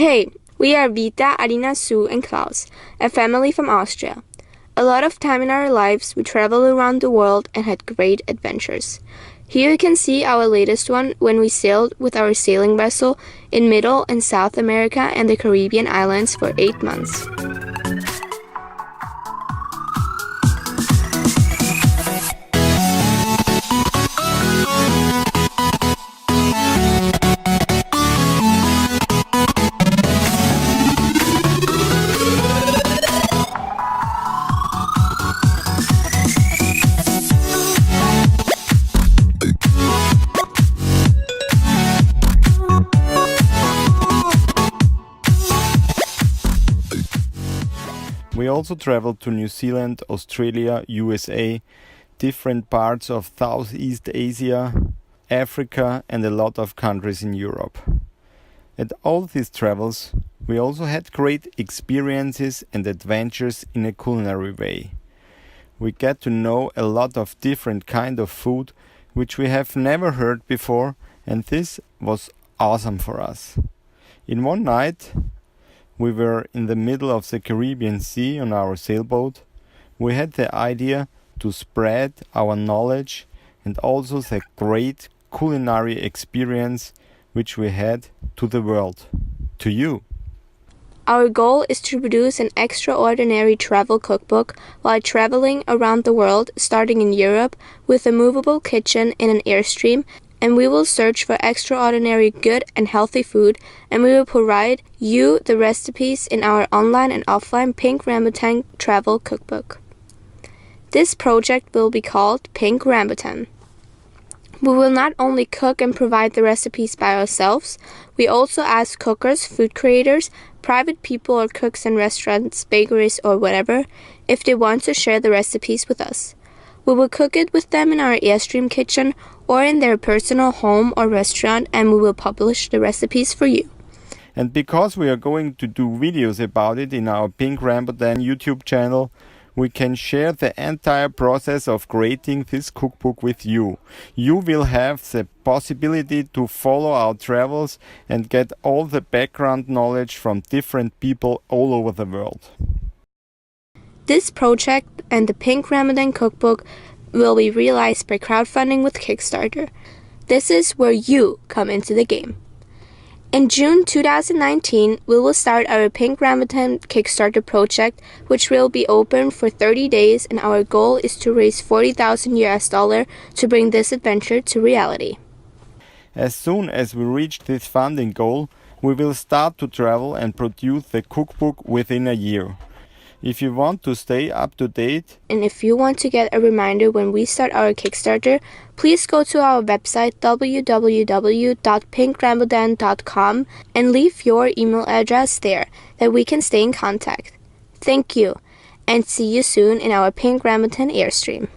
Hey, we are Vita, Arina, Sue, and Klaus, a family from Austria. A lot of time in our lives, we traveled around the world and had great adventures. Here you can see our latest one when we sailed with our sailing vessel in Middle and South America and the Caribbean islands for 8 months. We also traveled to New Zealand, Australia, USA, different parts of Southeast Asia, Africa, and a lot of countries in Europe. At all these travels, we also had great experiences and adventures in a culinary way. We get to know a lot of different kind of food which we have never heard before, and this was awesome for us. In one night, we were in the middle of the Caribbean Sea on our sailboat. We had the idea to spread our knowledge and also the great culinary experience which we had to the world, to you. Our goal is to produce an extraordinary travel cookbook while traveling around the world, starting in Europe with a movable kitchen in an Airstream, and we will search for extraordinary good and healthy food, and we will provide you the recipes in our online and offline Pinkrambutan travel cookbook. This project will be called Pinkrambutan. We will not only cook and provide the recipes by ourselves, we also ask cookers, food creators, private people or cooks in restaurants, bakeries or whatever, if they want to share the recipes with us. We will cook it with them in our Airstream kitchen or in their personal home or restaurant, and we will publish the recipes for you. And because we are going to do videos about it in our Pinkrambutan YouTube channel, we can share the entire process of creating this cookbook with you. You will have the possibility to follow our travels and get all the background knowledge from different people all over the world. This project and the Pinkrambutan cookbook will be realized by crowdfunding with Kickstarter. This is where you come into the game. In June 2019, we will start our Pinkrambutan Kickstarter project, which will be open for 30 days, and our goal is to raise $40,000 to bring this adventure to reality. As soon as we reach this funding goal, we will start to travel and produce the cookbook within a year. If you want to stay up to date, and if you want to get a reminder when we start our Kickstarter, please go to our website www.pinkrambutan.com and leave your email address there that we can stay in contact. Thank you, and see you soon in our Pinkrambutan Airstream.